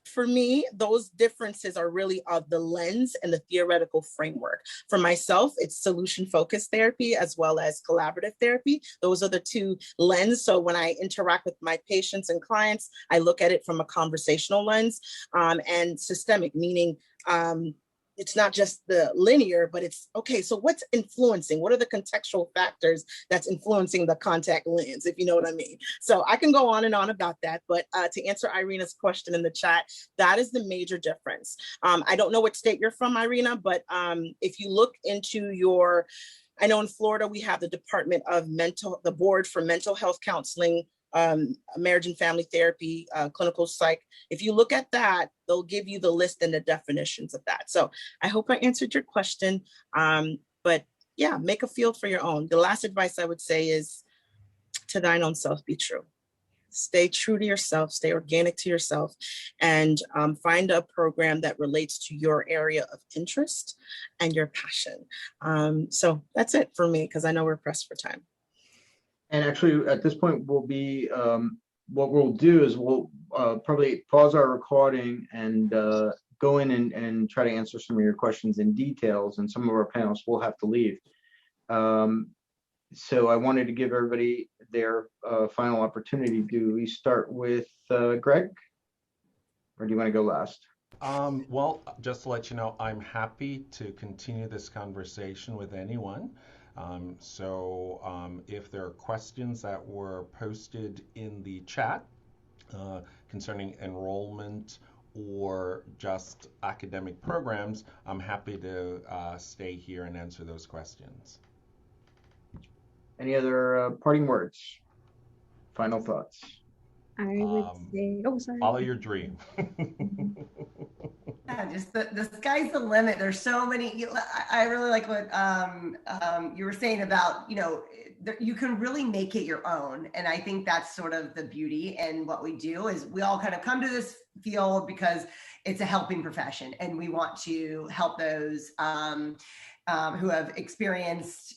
for me, those differences are really of the lens and the theoretical framework. For myself, it's solution-focused therapy as well as collaborative therapy. Those are the two lenses. So when I interact with my patients and clients, I look at it from a conversational lens, and systemic, meaning it's not just the linear, but it's, okay, so what's influencing? What are the contextual factors that's influencing the contact lens, if you know what I mean? So I can go on and on about that, but to answer Irina's question in the chat, that is the major difference. I don't know what state you're from, Irina, but if you look into I know in Florida, we have the Board for Mental Health Counseling, marriage and family therapy, clinical psych. If you look at that, they'll give you the list and the definitions of that. So I hope I answered your question. But yeah, make a field for your own. The last advice I would say is, to thine own self be true. Stay true to yourself, stay organic to yourself, and find a program that relates to your area of interest and your passion. So that's it for me, because I know we're pressed for time. And actually, at this point, what we'll do is we'll probably pause our recording and go in and try to answer some of your questions in details, and some of our panelists will have to leave. So I wanted to give everybody their final opportunity. Do we start with Greg? Or do you want to go last? Well, just to let you know, I'm happy to continue this conversation with anyone. If there are questions that were posted in the chat concerning enrollment or just academic programs, I'm happy to stay here and answer those questions. Any other parting words? Final thoughts? I would say, oh, sorry. Follow your dream. Yeah, just the sky's the limit. There's so many. I really like what you were saying about, you can really make it your own. And I think that's sort of the beauty. And what we do is we all kind of come to this field because it's a helping profession. And we want to help those who have experienced,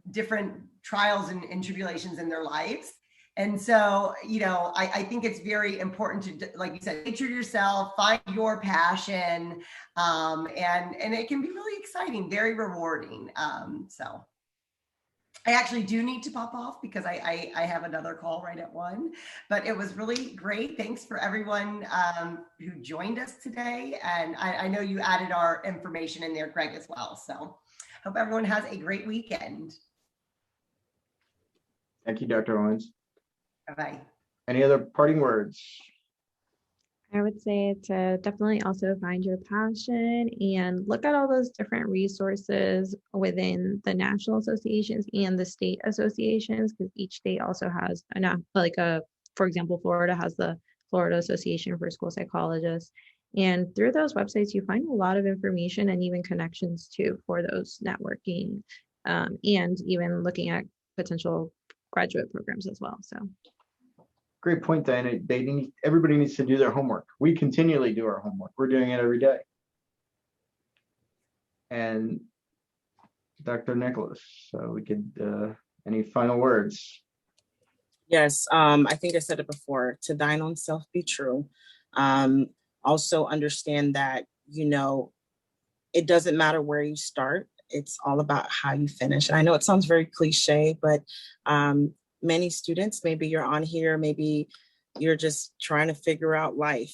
different trials and tribulations in their lives. And so, I think it's very important to, like you said, picture yourself, find your passion, and it can be really exciting, very rewarding. So I actually do need to pop off because I have another call right at 1, but it was really great. Thanks for everyone who joined us today. And I know you added our information in there, Greg, as well. So hope everyone has a great weekend. Thank you, Dr. Owens. Bye-bye. Any other parting words? I would say to definitely also find your passion and look at all those different resources within the national associations and the state associations, because each state also has for example, Florida has the Florida Association for School Psychologists. And through those websites, you find a lot of information and even connections too for those networking, and even looking at potential graduate programs as well. So great point, Diana. Everybody needs to do their homework. We continually do our homework. We're doing it every day. And Dr. Nicholas, so we could, any final words? Yes, I think I said it before, to thine own self be true. Also understand that, it doesn't matter where you start. It's all about how you finish. And I know it sounds very cliche, but many students, maybe you're on here, maybe you're just trying to figure out life.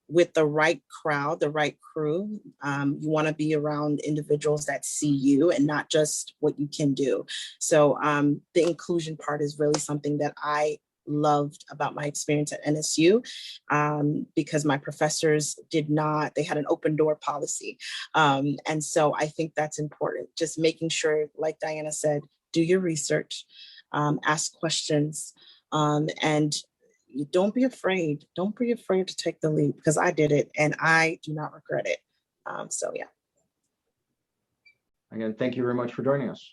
With the right crowd, the right crew, you want to be around individuals that see you and not just what you can do. So the inclusion part is really something that I loved about my experience at NSU, because my professors they had an open door policy. And so I think that's important. Just making sure, like Diana said, do your research, ask questions, and don't be afraid. Don't be afraid to take the leap, because I did it and I do not regret it. So yeah. Again, thank you very much for joining us.